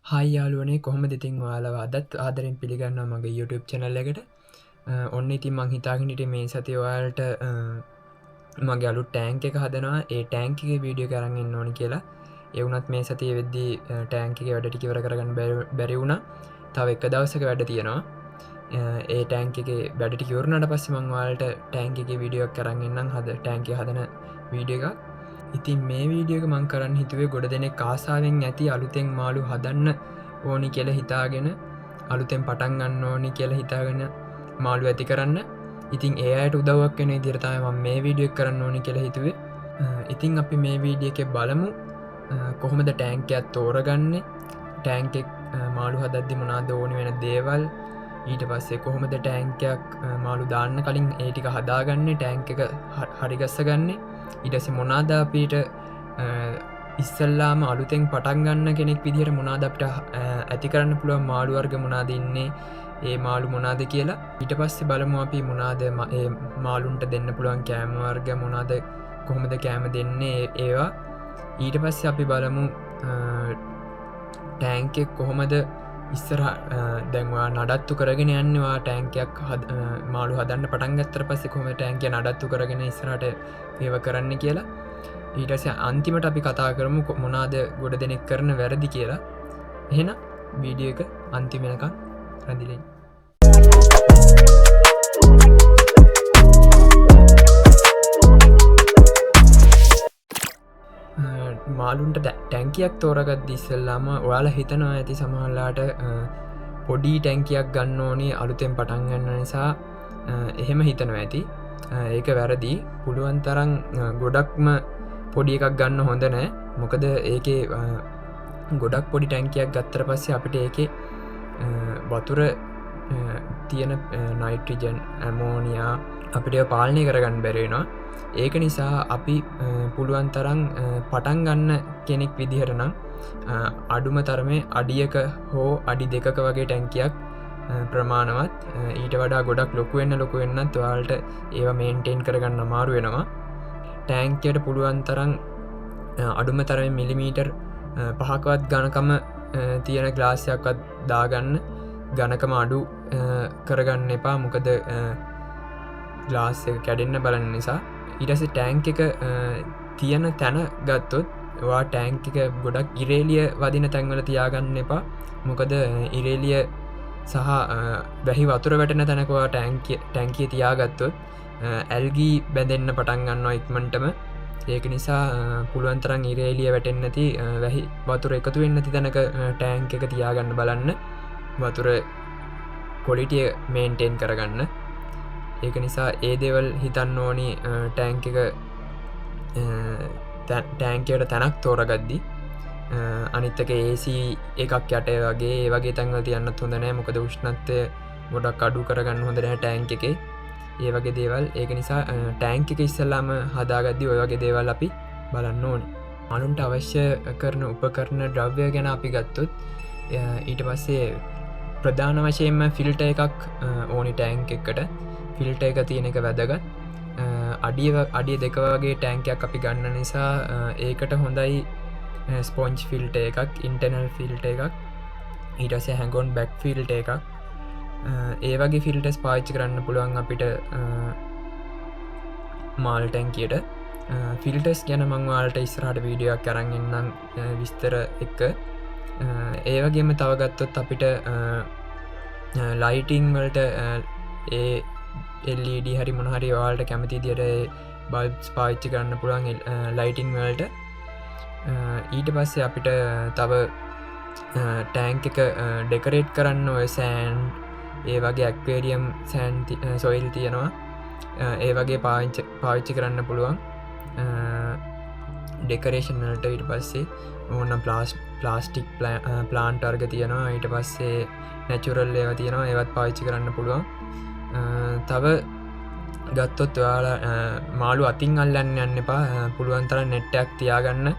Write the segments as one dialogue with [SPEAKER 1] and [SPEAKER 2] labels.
[SPEAKER 1] හයි යාලුවනේ කොහොම දෙතින් ඔයාලව අදත් ආදරෙන් පිළිගන්න මගේ YouTube චැනල් එකට ඔන්න ඉතින් මං හිතාගෙනට මේ සති ඔයාලට මගේ අලු ටෑන්ක එක හදනවා ඒ ටෑන්කිගේ වීඩියෝ කරන්න ඕනි කියලා එවුනත් මේ සතිය වෙද්දී ටෑන්කික වැඩටි කිවර කරගන්න බැරි වුණ තව එක දවසක වැඩ තියෙනවා ඒ ටෑන්කගේ වැඩටි කිවරණට පස්ස මංවාලට ටෑන්කගේ වීඩියෝ කරන්නම් හද ටෑන්ක හදන වීඩිය එකක් ඉතින් මේ වීඩියෝක මං කරන්න හිතුවේ ගොඩ දෙනෙ කාසාාවෙන් ඇති අලුතෙන් මාළු හදන්න ඕනි කියල හිතාගෙන අලුතෙන් පටන් ගන්න ඕනි කියලා හිතාගෙන මාළු ඇති කරන්න ඉතින් ඒයට උදවක් වෙන දිරතම මේ වීඩියෝ කරන්න ඕනි කියලා හිතුවේ ඉතින් අපි මේ වීඩිය එක බලමු කොහොමද ටෑන්කයක් තෝරගන්න ටෑන්කෙක් මාළු හදද්දි මොනාද ඕනි වෙන දේවල් ඊට පස්සේ කොහොමද ටෑන්කයක් මාළු දාන්න කලින් ඒටික හදාගන්න ටෑන්ක එක හරිගස්ස ගන්න ඉටස මොනාද අපිට ඉස්සල්ලාම අලුතෙන් පටන් ගන්න කෙනෙක් විදිහට මොනාදට ඇති කරන්න පුළුවන් මාළුවර්ග මොනාද ඉන්නේ ඒ මාළු මොනාද කියලා ඊට පස්සේ බලමු අපි මොනාද මාළුන්ට දෙන්න පුළුවන් කෑමවර්ග මොනාද කොහොමද කෑම දෙන්නේ ඒවා ඊට පස්සේ අපි බලමු ටෑන්කෙක් කොහොමද ඉස්සර දැන්වා නඩත්තු කරගෙන යන්නවා ටෑන්කයක් මාළු හදන්න පටන්ගත්තර පස්සේ කොහොම ටෑන්කය නඩත්තු කරගෙන ඉස්සරට ඒව කරන්න කියලා ඊටස අන්තිමට අපි කතා කරමු මොනාද ගොඩ දෙනෙක් කරන වැරදි කියලා එහෙන වීඩියෝ එක අන්තිමෙනකම් රැඳිලෙන් මාළුන්ට ටැන්කියක් තෝරගත් දිස්සල්ලාම ඔයාලා හිතනවා ඇති සමහල්ලාට පොඩි ටැන්කියක් ගන්න ඕනේ අලුතෙන් පටන්ගන්න නිසා එහෙම හිතනවා ඇති ඒක වැරදි පුළුවන් තරන් ගොඩක්ම පොඩි එකක් ගන්න හොඳ නෑ මොකද ඒක ගොඩක් පොඩි ටැන්කියක් ගත්තර පස්සේ අපිට ඒක වතුර තියෙන නයිට්‍රිජන් ඇමෝනියා අපිට පාලනය කරගන්න බැරෙනවා ඒක නිසා අපි පුළුවන් තරන් පටන් ගන්න කෙනෙක් විදිහට නම් අඩුම තරමේ අඩියක හෝ අඩි දෙකක වගේ ටැන්කියක් ප්‍රමාණවත් ඊට වඩා ගොඩක් ලොකුවෙන්න ලොකුවෙන්නත් ඔයාලට ඒව මේන්ටේන් කරගන්න අමාරු වෙනවා ටෑන්කයට පුළුවන් තරන් අඩුම තරම මිලිමීටර් පහකවත් ගණකම තියෙන ග්ලාසයක්වත් දාගන්න ගණකම අඩු කරගන්න එපා මොකද ග්ලාස් කැඩෙන්න්න බලන්න නිසා ඉටස ටෑන්ක එක තියෙන තැන ගත්තොත් වා ටෑන්ක එක ගොඩක් ඉරේලිය වදින තැන්වල තියාගන්න එපා මොකද ඉරේලිය සහ බැහි වතුර වැටෙන තැනකවා ටැන්කිය තියාගත්තොත් ඇල්ගී බැඳෙන්න්න පටන්ගන්නවා ඉක්මටම ඒක නිසා පුළුවන්තරන් ඉරේලිය වැටෙන්න්නති වැහි වතුර එකතු වෙන්නති තැනක ටෑන්ක එක තියාගන්න බලන්න වතුර කොලිටිය මේන්ටේන් කරගන්න ඒක නිසා ඒ දේවල් හිතන්න ඕනි ටෑන්ක එක ටෑන්කයට තැනක් තෝරගද්දි අනිත්තක ඒසි එකක් යට වගේ තැන්වල තියන්න හොඳනෑ මොකද උෂ්ණත්වය ගොඩක් අඩු කරගන්න හොඳනෑ ටෑන්ක එක ඒ වගේ දේවල් ඒක නිසා ටෑන්ක එක ඉස්සල්ලාම හදාගද්දි ඔය වගේ දේවල් අපි බලන්න ඕනි අනුන්ට අවශ්‍ය කරන උපකරන ද්‍රව්‍ය ගැන අපි ගත්තොත් ඊට පස්සේ ප්‍රධාන වශයෙන්ම ෆිල්ට එකක් ඕනි ටෑන්ක එකට ෆිල්ට එක තියෙන එක වැදගත් අඩිය දෙක වගේ ටෑන්කයක් අපි ගන්න නිසා ඒකට හොඳයි ස්පොන්ච් ෆිල්ට එකක් ඉන්ටර්නල් ෆිල්ට එකක් ඊටස හැඟොන් බැක් ෆිල්ට එකක් ඒ වගේ ෆිල්ටස් පාච්චි කරන්න පුළුවන් අපිට මාල් ටැන්කියට ෆිල්ටස් ගැන මංවාලට ඉස්රහට වීඩියක් කරන්ගන්නම් විස්තර එක්ක ඒ වගේම තවගත්තොත් අපිට ලයිටිං වලට ඒ LED හරි මොනහරි වාල්ට කැමති දියට බල්ස් පාච්චි කරන්න පුළුවන් ලයිටිං වලට ඊට පස්සේ අපිට තව ටෑන්ක එක ඩෙකරේට් කරන්න ඔය සෑන් ඒ වගේ ඇක්වේරියම් සෑන් සොයිල් තියෙනවා ඒ වගේ පාවිච්චි කරන්න පුළුවන් ඩෙකරේෂන්වලට ඊට පස්සේ ඕන්න ප්ලාස්ටික් ප්ලාන්ට් අර්ග තියෙනවා ඊට පස්සේ නැචුරල් ඒව තියෙනවා ඒවත් පාවිච්චි කරන්න පුළුවන් තව ගත්තොත් ඔයාලා මාළු අතින් අල්ලන්න යන්න එපා පුළුවන්තර නෙට්ටයක් තියාගන්න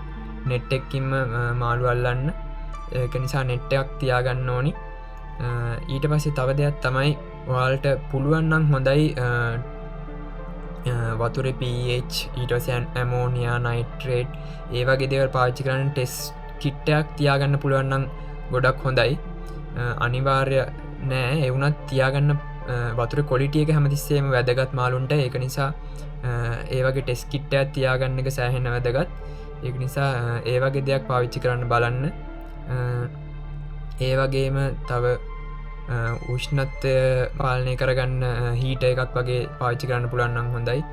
[SPEAKER 1] නෙට්ටෙක්කින්ම මාළු අල්ලන්න ඒක නිසා නෙට්ටයක් තියාගන්න ඕනි ඊට පස්සේ තව දෙයක් තමයි ඔයාලට පුළුවන්නම් හොඳයි වතුර pH ඊටසයන් ඇමෝනියා නයිට්‍රේට් ඒ වගේ දේවල් පාවිච්චි කරන්න ටෙස් කිට්ටයක් තියාගන්න පුළුවන්නම් ගොඩක් හොඳයි අනිවාර්ය නෑ එවුනත් තියාගන්න වතුර කොලිටියක හැමතිස්සේම වැදගත් මාලුන්ට ඒක නිසා ඒවගේ ටෙස්කිට්ටත් තියාගන්න එක සෑහෙන වැදගත් ඒ නිසා ඒවගේ දෙයක් පාවිච්චි කරන්න බලන්න ඒවගේම තව උෂ්ණත්වය පාලනය කරගන්න හීට එකක් වගේ පාවිච්චි කරන්න පුළන්නම් හොඳයි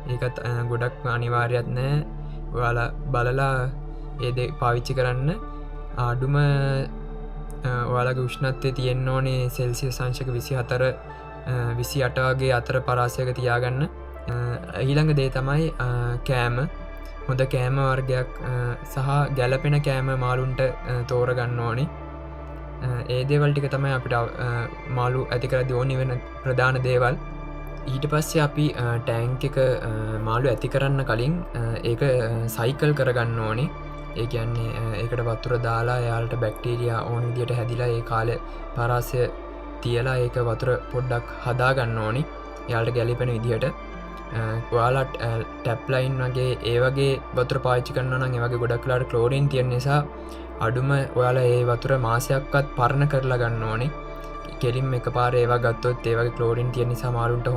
[SPEAKER 1] ඒකත් ගොඩක් අනිවාර්යත් නෑ ඔයාලා බලලා ඒද පාවිච්චි කරන්න ආඩුම ඔයාලගේ උෂ්ණත්වය තියෙන්න ඕනේ සෙල්සිය සංශක 24 වගේ අතර පරාසයක තියාගන්න ඊළඟ දේ තමයි කෑම හොඳ කෑම වර්ගයක් සහ ගැලපෙන කෑම මාළුන්ට තෝරගන්න ඕනි ඒදේවල් ටික තමයි අපිට මාළු ඇතිකරදි ඕනි වෙන ප්‍රධාන දේවල් ඊට පස්සේ අපි ටෑන්ක් එක මාළු ඇති කරන්න කලින් ඒක සයිකල් කරගන්න ඕනි ඒ කියන්නේ ඒකට වතුර දාලා යාලට බැක්ටීරියා ඕන විදියට හැදිලා ඒ කාලේ පරාසය තියලා ඒක වතුර පොඩ්ඩක් හදා ගන්න ඕනි යාලට ගැලපෙන විදියට ඔයාලා ටැප් ලයින් වගේ ඒ වගේ වතුර පාවිච්චි කරනවා නම් ඒ වගේ ගොඩක් වෙලාවට ක්ලෝරින් තියෙන නිසා අඩුම ඔයාලා ඒ වතුර මාසයක්වත් පරණ කරලා ගන්න ඕනේ කෙලින්ම එකපාර ඒවා ගත්තොත් ඒ වගේ ක්ලෝරින් තියෙන නිසා මාළුන්ට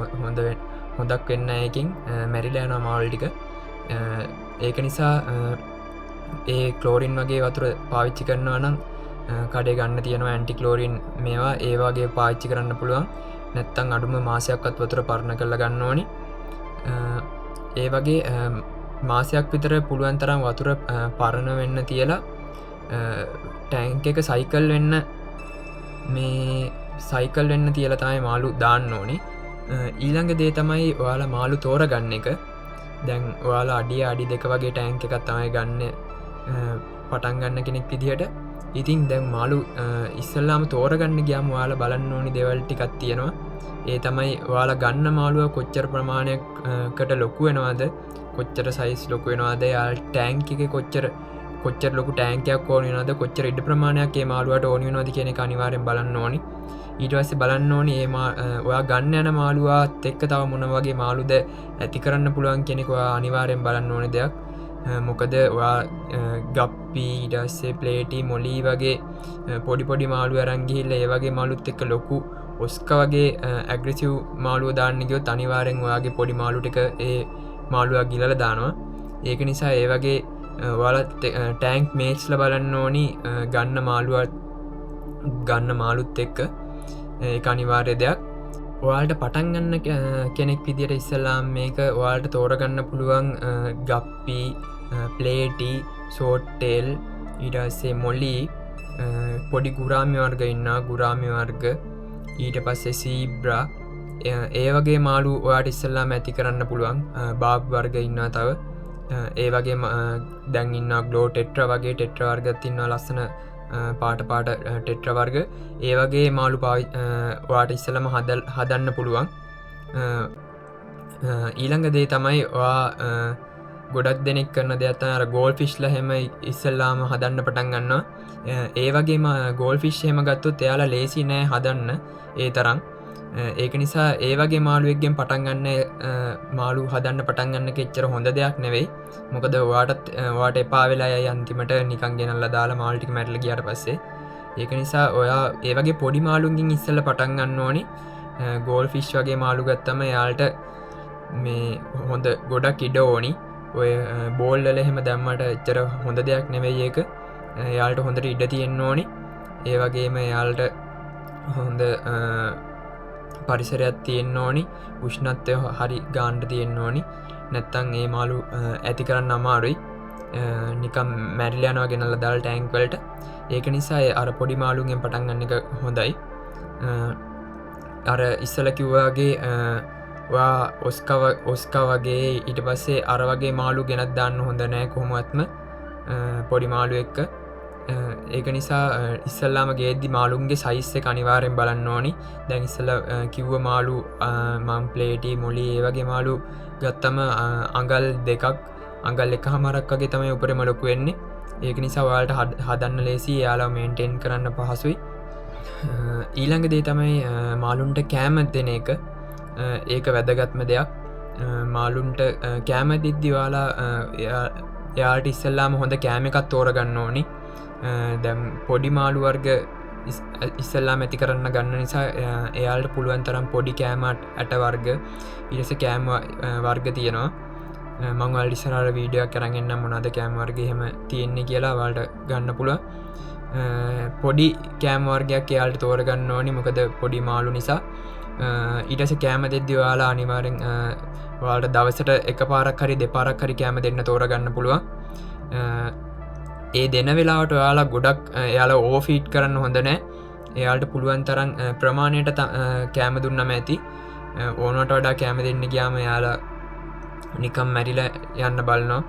[SPEAKER 1] හොඳක් වෙන්න එකකින් මැරිලා යනවා මාළු ටික ඒක නිසා ඒ ක්ලෝරින් වගේ වතුර පාවිච්චි කරනවා නම් කඩේ ගන්න තියෙනවා ඇන්ටි ක්ලෝරින් මේවා ඒ වගේ පාවිච්චි කරන්න පුළුවන් නැත්තම් අඩුම මාසයක්වත් වතුර පරණ කරලා ගන්න ඕනි ඒ වගේ මාසයක් විතර පුළුවන් තරම් වතුර පරණ වෙන්න තියලා ටැන්ක් එක සයිකල් වෙන්න මේ සයිකල් වෙන්න තියලා තමයි මාළු දාන්න ඕනි ඊළඟ දේ තමයි ඔයාලා මාළු තෝරගන්න එක දැන් ඔයාලා අඩි දෙක වගේ ටැන්ක් එකක් තමයි ගන්න පටන් ගන්න කෙනෙක් විදිහට ඉතින් දැන් මාළු ඉස්සල්ලාම තෝරගන්න ගියාම ඔයාලා බලන්න ඕනි දේවල් ටිකක් තියෙනවා ඒ තමයි ඔයාලා ගන්න මාළුව කොච්චර ප්‍රමාණයකට ලොකු වෙනවද කොච්චර සයිස් ලොකු වෙනවද යාල් ටැන්ක් එකේ කොච්චර ලොකු ටැන්කයක් ඕන වෙනවද කොච්චර ඉඩ ප්‍රමාණයක් ඒ මාළුවට ඕන වෙනවද කියන එක අනිවාර්යෙන් බලන්න ඕනි ඊට පස්සේ බලන්න ඕනි ඔයා ගන්න යන මාළුවාත් එක්ක තව මොන වගේ මාළුද ඇති කරන්න පුළුවන් කියන එක ඔයා අනිවාර්යෙන් බලන්න ඕනේ දෙයක් මොකද ඔයා ගප්පි ඊට පස්සේ ප්ලේටි මොලි වගේ පොඩි මාළු අරන් ගිහිල්ලා ඒ වගේ මාළුත් එක්ක ලොකු ඔස්කා වගේ ඇග්‍රෙසිව් මාළුව දාන්න ගියොත් අනිවාර්යෙන් ඔයාගේ පොඩි මාළු ටික ඒ මාළුවා ගිලලා දානවා ඒක නිසා ඒ වගේ ඔයාලා ටැන්ක් මේට්ස්ලා බලන්න ඕනි ගන්න මාළුත් එක්ක ඒක අනිවාර්ය දෙයක් ඔයාලට පටන් ගන්න කෙනෙක් විදියට ඉස්සෙල්ලාම මේක ඔයාලට තෝරගන්න පුළුවන් ගප්පි ප්ලේටි ෂෝට් ටේල් ඊට පස්සේ මොලි පොඩි ගුරාමි වර්ග ඉන්නවා ගුරාමි වර්ග ඊට පස්සේ සීබ්‍රා ඒ වගේ මාළු ඔයාට ඉස්සල්ලාම ඇති කරන්න පුළුවන් බාබ් වර්ග ඉන්නවා තව ඒ වගේ දැන් ඉන්නවා ග්ලෝ ටෙට්‍ර වගේ ටෙට්‍ර වර්ගත් ඉන්නවා ලස්සන පාට ටෙට්‍ර වර්ග ඒ වගේ මාළු ඔයාට ඉස්සලම හදන්න පුළුවන් ඊළඟ දේ තමයි ඔයා ගොඩක් දෙනෙක් කරන දෙයක් තමයි අර ගෝල් ෆිෂ්ලා හැම ඉස්සල්ලාම හදන්න පටන් ගන්නවා ඒ වගේම ගෝල් ෆිෂ් එහෙම ගත්තොත් එයාලා ලේසි නෑ හදන්න ඒ තරම් ඒක නිසා ඒ වගේ මාළුවෙක්ගෙන් පටන් ගන්න මාළු හදන්න පටන් ගන්න කෙච්චර හොඳ දෙයක් නෙවෙයි මොකද ඔයාට එපා වෙලා යයි අන්තිමට නිකන් ගෙනල්ලා දාලා මාළු ටික මැරිලා ගියාට පස්සේ ඒක නිසා ඔයා ඒ වගේ පොඩි මාළුන්ගෙන් ඉස්සෙල්ලා පටන් ගන්න ඕනි ගෝල් ෆිෂ් වගේ මාළු ගත්තම එයාලට මේ හොඳ ගොඩක් ඉඩ ඕනි ඔය බෝල් වල එහෙම දැම්මට එච්චර හොඳ දෙයක් නෙවෙයි ඒක එයාලට හොඳට ඉඩ තියෙන්න ඕනි ඒ වගේම එයාලට හොඳ පරිසරයක් තියෙන්න ඕනි උෂ්ණත්වය හරි ගාන්න තියෙන්න ඕනි නැත්තම් ඒ මාළු ඇති කරන්න අමාරුයි නිකම් මැරිලා යනවා ගෙනල්ලා දාලා ටැන්ක් වලට ඒක නිසා අර පොඩි මාළුන්ගෙන් පටන් ගන්න එක හොඳයි අර ඉස්සලා කිව්වා වගේ ඔයා ඔස්කා වගේ ඊට පස්සේ අර වගේ මාළු ගෙනත් දාන්න හොඳ නෑ කොහොමවත්ම පොඩි මාළු එක්ක ඒක නිසා ඉස්සල්ලාම ගේද්දි මාළුන්ගේ සයිස් එක අනිවාර්යෙන් බලන්න ඕනි දැන් ඉස්සලා කිව්ව මාළු මම් ප්ලේටි මොලි ඒ වගේ මාළු ගත්තම අඟල් දෙකක් අඟල් එකමාරක් වගේ තමයි උඩරම ලොකු වෙන්නේ ඒක නිසා ඔයාලට හදන්න ලේසි එයාලා මේන්ටේන් කරන්න පහසුයි ඊළඟ දේ තමයි මාළුන්ට කෑම දෙන එක ඒක වැදගත්ම දෙයක් මාළුන්ට කෑම දෙද්දි ඔයාලා එයාට ඉස්සල්ලාම හොඳ කෑම එකක් තෝරගන්න ඕනි දැම් පොඩි මාළු වර්ග ඉස්සල්ලා ඇති කරන්න ගන්න නිසා එයාල්ට පුළුවන් තරම් පොඩි කෑමට ඇට වර්ග ඉරස කෑම් වර්ග තියෙනවා මංවල් ඩිසරර වීඩියක් කරගන්න මොනද කෑම් වර්ගහෙම තියෙන්නේ කියලා වල්ට ගන්න පුළුව පොඩි කෑම් වර්ගයක් එයාල්ට තෝරගන්න ඕනි මොකද පොඩි මාළු නිසා ඊටස කෑම දෙද්දිවාලා අනිවාරෙන් වාට දවසට එක පාරක් හරි දෙපාරක් හරි කෑම දෙන්න තෝරගන්න පුළුවන් ඒ දෙන වෙලාවට ඔයාලා ගොඩක් එයාලා ඕෆීට් කරන්න හොඳනෑ එයාල්ට පුළුවන් තරන් ප්‍රමාණයට කෑම දුන්නම ඇති ඕනට වඩා කෑම දෙන්න ගයාම යාලා නිකම් මැරිල යන්න බලනවා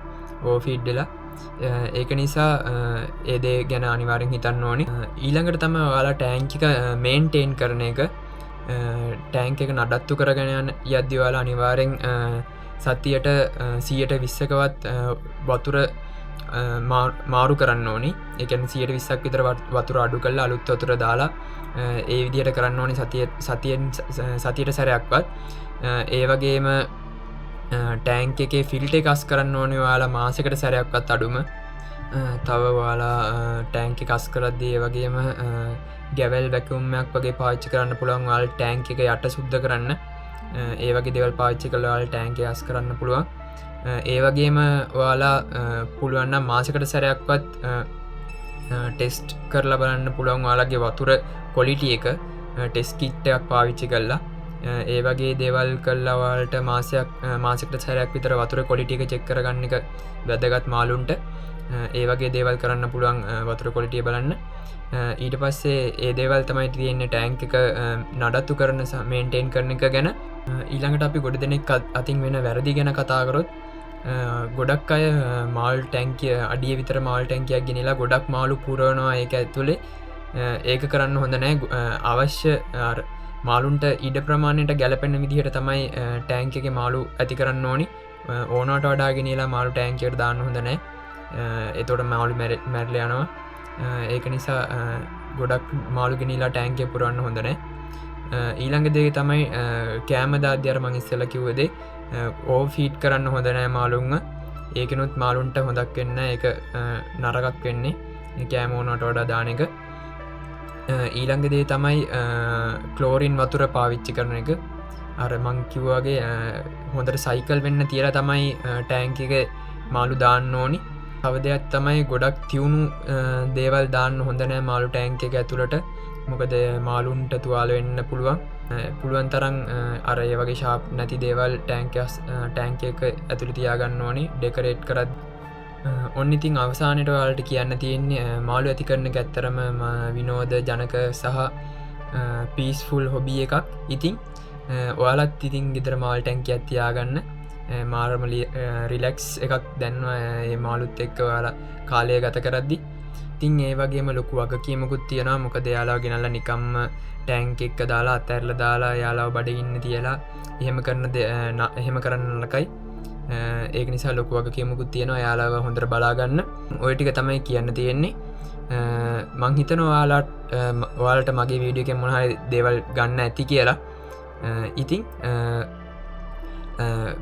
[SPEAKER 1] ඕෆීඩ්ඩලා ඒක නිසා ඒදේ ගැන අනිවාරෙන් හිතන්න ඕනි ඊළඟට තම ඔයාලා ටෑංකික මේන්ටේන් කරන එක ටෑන්ක එක නඩත්තු කරගෙන යද්දිවාලා අනිවාරෙන් සතියට 120කවත් වතුර මාරු කරන්න ඕනි එකන 120ක් විතර වතුර අඩු කල්ල අලුත් වතුර දාලා ඒ විදියට කරන්න ඕනි සතියට සැරයක්වත් ඒ වගේම ටෑන්ක එකේ ෆිල්ට එකස් කරන්න ඕනි වාලා මාසකට සැරයක්වත් අඩුම තව වාලා ටෑන්ක කස් කරද්දී ඒ වගේම ගැවල් වැැකුම්මයක් වගේ පාච්චි කරන්න පුළුවන් වාල් ටෑන්ක එක යට සුද්ධ කරන්න ඒ වගේ දෙවල් පාච්චි කළවාල් ටෑන්ක අස් කරන්න පුළුවන් ඒ වගේම ඔයාලා පුළුවන්න මාසකට සැරයක්වත් ටෙස්ට් කරලා බලන්න පුළුවන් වාලගේ වතුර කොලිටිය එක ටෙස් කිට්ටයක් පාවිච්චි කල්ලා ඒ වගේ දේවල් කල්ලවාල්ට මාසකට සැරයක් විතර වතුර කොලිටිය එක චෙක් කරගන්න එක වැදගත් මාලුන්ට ඒ වගේ දේවල් කරන්න පුළුවන් වතුර කොලිටිය බලන්න ඊට පස්සේ ඒ දේවල් තමයි තියෙන්නේ ටෑන්ක එක නඩත්තු කරන මේන්ටේන් කරන එක ගැන ඊළඟට අපි ගොඩ දෙනෙක් අතින් වෙන වැරදි ගැන කතාකරොත් ගොඩක් අය මාල් ටැන්කිය අඩිය විතර මාල් ටැන්කයක් ගෙනලා ගොඩක් මාලු පුරවනවා ඒක ඇතුළේ ඒක කරන්න හොඳ නෑ අවශ්‍ය මාලුන්ට ඉඩ ප්‍රමාණයට ගැලපෙන විදිහට තමයි ටෑන්ක එක මාලු ඇති කරන්න ඕනි ඕනට වඩාගෙනලා මාලු ටෑන්කයට දාන්න හොඳ නෑ එතොට මාලු මැරල යනවා ඒක නිසා ගොඩක් මාළු ගෙනලා ටෑන්කය පුරන්න හොඳනෑ ඊළඟ දේ තමයි කෑම දාද්‍යර මංස්සල කිව්වදේ ඕ ෆීට් කරන්න හොඳනෑ මාළුන්ග ඒකනුත් මාලුන්ට හොඳක් වෙන්න එක නරකක් වෙන්නේ කෑමෝනට වඩා දාන එක ඊළඟ දේ තමයි කලෝරින් වතුර පාවිච්චි කරන එක අර මං කිව්වාගේ හොඳට සයිකල් වෙන්න තියලා තමයි ටෑන්ක එක මාළු දාන්න ඕනි අවදයක් තමයි ගොඩක් තියුණු දේවල් දාන්න හොඳනෑ මාළු ටෑන්ක එක ඇතුළට මොකද මාලුන්ට තුවාල වෙන්න පුළුවන් තරන් අරය වගේ ශාප් නැති දේවල් ටෑන්ක එක ඇතුළි තියාගන්න ඕනි ඩෙකරේට් කරත් ඔන්න ඉතින් අවසානයට වලට කියන්න තියෙන්නේ මාළු ඇති කරන ඇත්තරම විනෝද ජනක සහ පීස්ෆුල් හොබිය එකක් ඉතින් ඔයාලත් ඉතින් ගෙදර මාල් ටැන්ක ඇත්තියාගන්න මාරම රිලෙක්ස් එකක් දැන්වා ඒ මාළුත් එක්ක යාලා කාලය ගත කරද්දි තින් ඒ වගේම ලොකු වග කියමකුත් තියෙනවා මොක දෙයාලා ගෙනල්ල නිකම්ම ටෑන්ක එක්ක දාලා අතැරල දාලා යාලාව බඩ ඉන්න තියලා එහෙම කරන්න ලකයි ඒක නිසා ලොකු වග කියමකුත් තියෙනවා යාලාව හොඳර බලාගන්න ඔයටික තමයි කියන්න තියෙන්නේ මංහිතන ඔයාලට මගේ වීඩියෝකෙන් මොහරි දේවල් ගන්න ඇති කියලා ඉතින්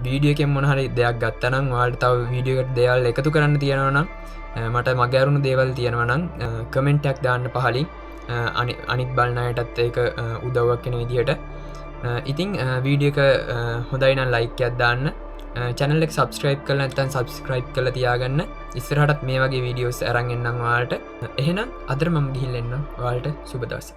[SPEAKER 1] වීඩියෝකෙන් මොනහරි දෙයක් ගත්තනම් වාල්ට තව වීඩියෝකට දෙවල් එකතු කරන්න තියෙනවනම් මට මගැරුණු දේවල් තියෙනවනම් කමෙන්ටක් දාන්න පහලින් අනිත් බලන්නයටත් ඒක උදව්වක් කෙන විදිහට ඉතිං වීඩියක හොඳයිනම් ලයික්යක් දාන්න චැනලෙක් සබස්ක්‍රයිබ් කල නැතන් සබස්ක්‍රයිබ් කල තියාගන්න ඉස්සරහටත් මේ වගේ වීඩියෝස් ඇරගෙන්න්නම් වාට එහෙනම් අදර මම ගිහිල්ලෙන්න්න වාල්ට සුබදවස